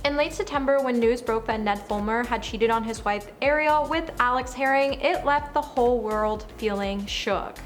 In late September, when news broke that Ned Fulmer had cheated on his wife Ariel with Alex Herring, it left the whole world feeling shook.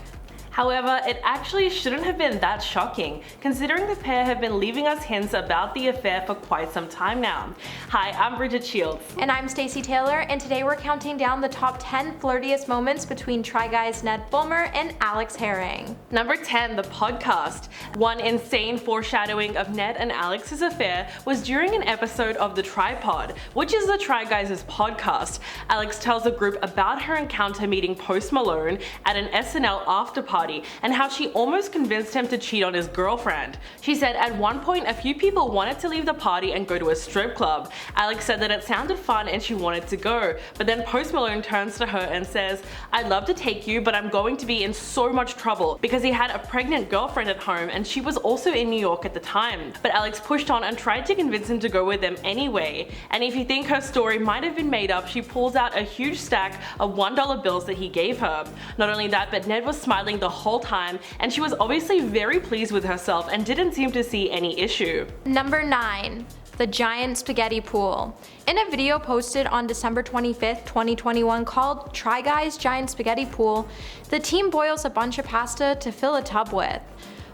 However, it actually shouldn't have been that shocking, considering the pair have been leaving us hints about the affair for quite some time now. Hi, I'm Bridget Shields. And I'm Stacey Taylor, and today we're counting down the top 10 flirtiest moments between Try Guys Ned Fulmer and Alex Herring. Number 10, the podcast. One insane foreshadowing of Ned and Alex's affair was during an episode of The Tripod, which is the Try Guys' podcast. Alex tells the group about her encounter meeting Post Malone at an SNL after party and how she almost convinced him to cheat on his girlfriend. She said at one point a few people wanted to leave the party and go to a strip club. Alex said that it sounded fun and she wanted to go, but then Post Malone turns to her and says, "I'd love to take you, but I'm going to be in so much trouble," because he had a pregnant girlfriend at home and she was also in New York at the time. But Alex pushed on and tried to convince him to go with them anyway. And if you think her story might have been made up, she pulls out a huge stack of $1 bills that he gave her. Not only that, but Ned was smiling the whole time and she was obviously very pleased with herself and didn't seem to see any issue. Number 9. The giant spaghetti pool. In a video posted on December 25th, 2021 called Try Guys Giant Spaghetti Pool, the team boils a bunch of pasta to fill a tub with.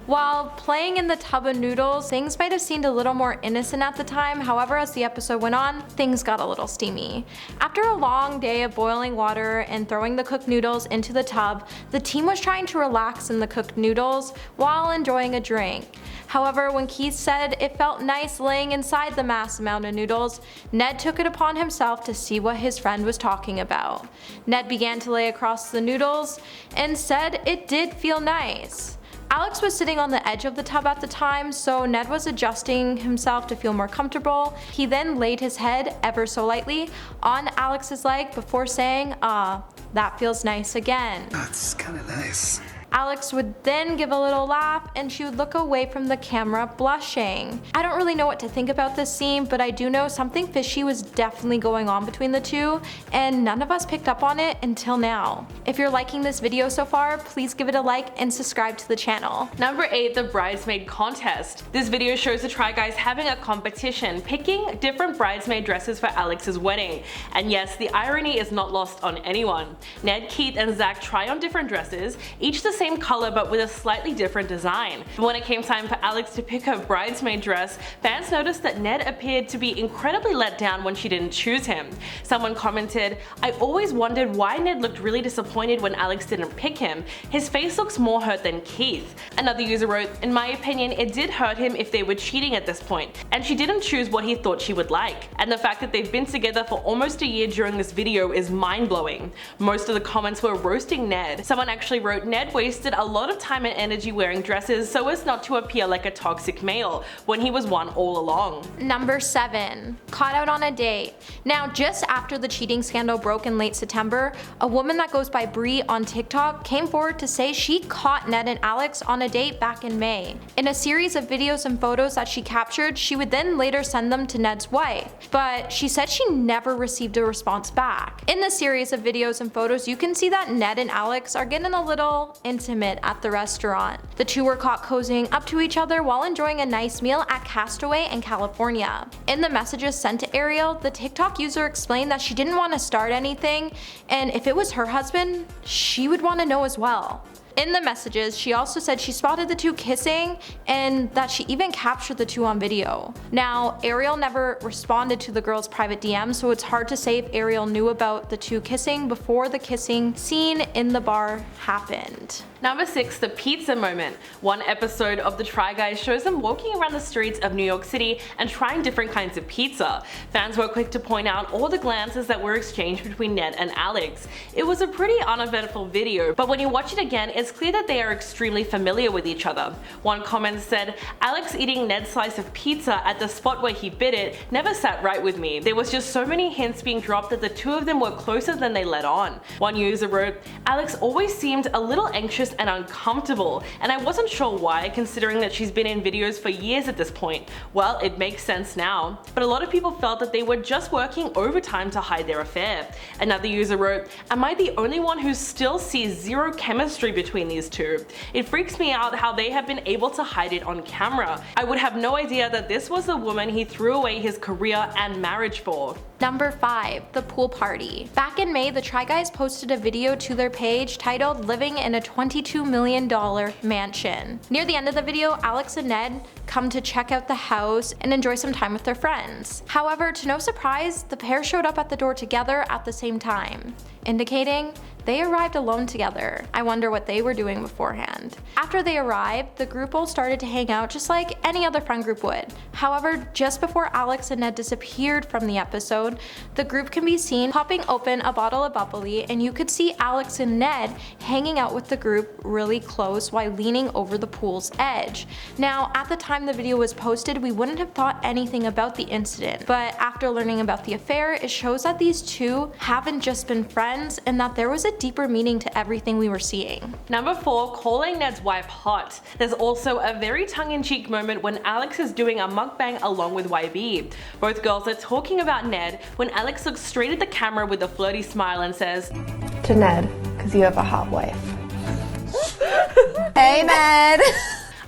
While playing in the tub of noodles, things might have seemed a little more innocent at the time. However, as the episode went on, things got a little steamy. After a long day of boiling water and throwing the cooked noodles into the tub, the team was trying to relax in the cooked noodles while enjoying a drink. However, when Keith said it felt nice laying inside the mass amount of noodles, Ned took it upon himself to see what his friend was talking about. Ned began to lay across the noodles and said it did feel nice. Alex was sitting on the edge of the tub at the time, so Ned was adjusting himself to feel more comfortable. He then laid his head ever so lightly on Alex's leg before saying, "Ah, that feels nice again." That's kinda nice. Alex would then give a little laugh and she would look away from the camera blushing. I don't really know what to think about this scene, but I do know something fishy was definitely going on between the two, and none of us picked up on it until now. If you're liking this video so far, please give it a like and subscribe to the channel. Number 8, the Bridesmaid Contest. This video shows the Try Guys having a competition, picking different bridesmaid dresses for Alex's wedding. And yes, the irony is not lost on anyone. Ned, Keith, and Zach try on different dresses, each the same color but with a slightly different design. When it came time for Alex to pick her bridesmaid dress, fans noticed that Ned appeared to be incredibly let down when she didn't choose him. Someone commented, "I always wondered why Ned looked really disappointed when Alex didn't pick him. His face looks more hurt than Keith." Another user wrote, "In my opinion, it did hurt him if they were cheating at this point, and she didn't choose what he thought she would like. And the fact that they've been together for almost a year during this video is mind-blowing." Most of the comments were roasting Ned. Someone actually wrote, "Ned wasted a lot of time and energy wearing dresses so as not to appear like a toxic male, when he was one all along." Number 7. Caught out on a date. Now, just after the cheating scandal broke in late September, a woman that goes by Bree on TikTok came forward to say she caught Ned and Alex on a date back in May. In a series of videos and photos that she captured, she would then later send them to Ned's wife, but she said she never received a response back. In the series of videos and photos, you can see that Ned and Alex are getting a little intimate at the restaurant. The two were caught cozying up to each other while enjoying a nice meal at Castaway in California. In the messages sent to Ariel, the TikTok user explained that she didn't want to start anything, and if it was her husband, she would want to know as well. In the messages, she also said she spotted the two kissing and that she even captured the two on video. Now, Ariel never responded to the girl's private DM, so it's hard to say if Ariel knew about the two kissing before the kissing scene in the bar happened. Number 6, the pizza moment. One episode of the Try Guys shows them walking around the streets of New York City and trying different kinds of pizza. Fans were quick to point out all the glances that were exchanged between Ned and Alex. It was a pretty uneventful video, but when you watch it again, it's clear that they are extremely familiar with each other. One comment said, "Alex eating Ned's slice of pizza at the spot where he bit it never sat right with me. There was just so many hints being dropped that the two of them were closer than they let on." One user wrote, "Alex always seemed a little anxious and uncomfortable, and I wasn't sure why, considering that she's been in videos for years at this point. Well, it makes sense now." But a lot of people felt that they were just working overtime to hide their affair. Another user wrote, "Am I the only one who still sees zero chemistry between between these two. It freaks me out how they have been able to hide it on camera. I would have no idea that this was the woman he threw away his career and marriage for. Number 5. The pool party. Back in May, the Try Guys posted a video to their page titled "Living in a $22 million mansion." Near the end of the video, Alex and Ned come to check out the house and enjoy some time with their friends. However, to no surprise, the pair showed up at the door together at the same time, indicating they arrived alone together. I wonder what they were doing beforehand. After they arrived, the group all started to hang out just like any other friend group would. However, just before Alex and Ned disappeared from the episode, the group can be seen popping open a bottle of bubbly, and you could see Alex and Ned hanging out with the group really close while leaning over the pool's edge. Now, at the time the video was posted, we wouldn't have thought anything about the incident, but after learning about the affair, it shows that these two haven't just been friends and that there was a deeper meaning to everything we were seeing. Number 4. Calling Ned's wife hot. There's also a very tongue-in-cheek moment when Alex is doing a mukbang along with YB. Both girls are talking about Ned when Alex looks straight at the camera with a flirty smile and says, "To Ned, because you have a hot wife." Hey, Ned.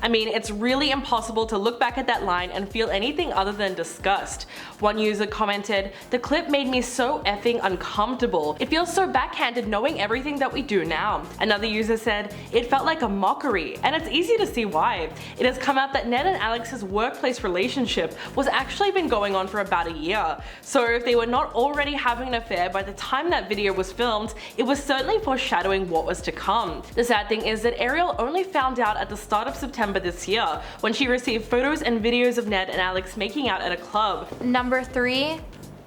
I mean, it's really impossible to look back at that line and feel anything other than disgust. One user commented, "The clip made me so effing uncomfortable. It feels so backhanded knowing everything that we do now." Another user said, "It felt like a mockery," and it's easy to see why. It has come out that Ned and Alex's workplace relationship was actually been going on for about a year. So if they were not already having an affair by the time that video was filmed, it was certainly foreshadowing what was to come. The sad thing is that Ariel only found out at the start of September this year, when she received photos and videos of Ned and Alex making out at a club. Number 3.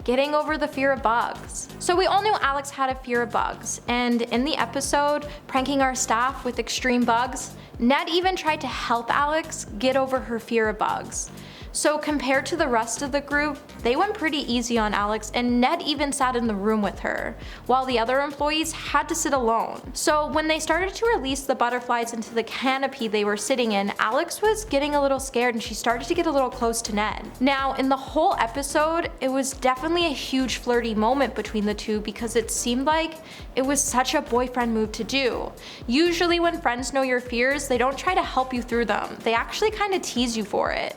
Getting over the fear of bugs. So we all knew Alex had a fear of bugs, and in the episode, pranking our staff with extreme bugs, Ned even tried to help Alex get over her fear of bugs. So compared to the rest of the group, they went pretty easy on Alex, and Ned even sat in the room with her, while the other employees had to sit alone. So when they started to release the butterflies into the canopy they were sitting in, Alex was getting a little scared and she started to get a little close to Ned. Now, in the whole episode, it was definitely a huge flirty moment between the two because it seemed like it was such a boyfriend move to do. Usually when friends know your fears, they don't try to help you through them. They actually kind of tease you for it.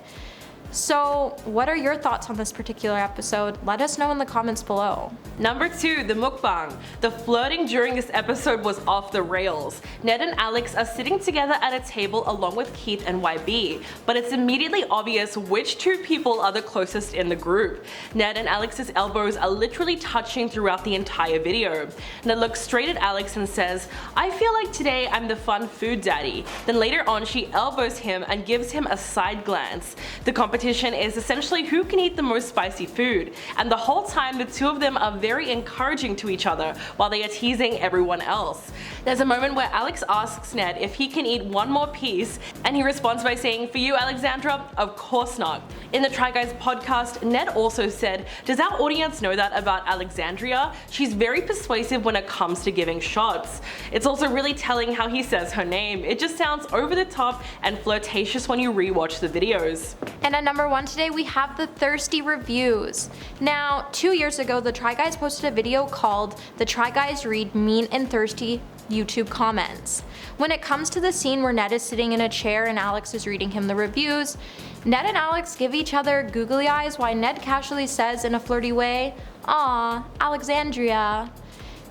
So, what are your thoughts on this particular episode? Let us know in the comments below. Number 2. The mukbang. The flirting during this episode was off the rails. Ned and Alex are sitting together at a table along with Keith and YB, but it's immediately obvious which two people are the closest in the group. Ned and Alex's elbows are literally touching throughout the entire video. Ned looks straight at Alex and says, "I feel like today I'm the fun food daddy." Then later on she elbows him and gives him a side glance. The competition is essentially who can eat the most spicy food, and the whole time the two of them are very encouraging to each other while they are teasing everyone else. There's a moment where Alex asks Ned if he can eat one more piece, and he responds by saying, "For you, Alexandra? Of course not." In the Try Guys podcast, Ned also said, "Does our audience know that about Alexandria? She's very persuasive when it comes to giving shots." It's also really telling how he says her name. It just sounds over the top and flirtatious when you rewatch the videos. And at number 1 today, we have the thirsty reviews. Now, 2 years ago, the Try Guys posted a video called "The Try Guys Read Mean and Thirsty YouTube Comments." When it comes to the scene where Ned is sitting in a chair and Alex is reading him the reviews, Ned and Alex give each other googly eyes while Ned casually says in a flirty way, "Aw, Alexandria."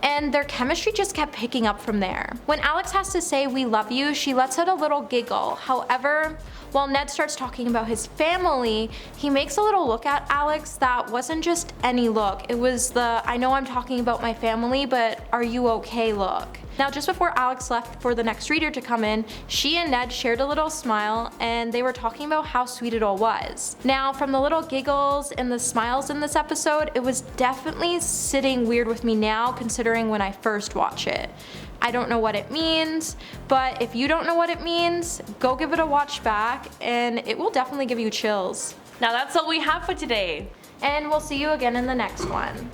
And their chemistry just kept picking up from there. When Alex has to say "we love you," she lets out a little giggle. However, while Ned starts talking about his family, he makes a little look at Alex that wasn't just any look. It was the "I know I'm talking about my family, but are you okay" look. Now, just before Alex left for the next reader to come in, she and Ned shared a little smile and they were talking about how sweet it all was. Now, from the little giggles and the smiles in this episode, it was definitely sitting weird with me now considering when I first watch it. I don't know what it means, but if you don't know what it means, go give it a watch back and it will definitely give you chills. Now that's all we have for today. And we'll see you again in the next one.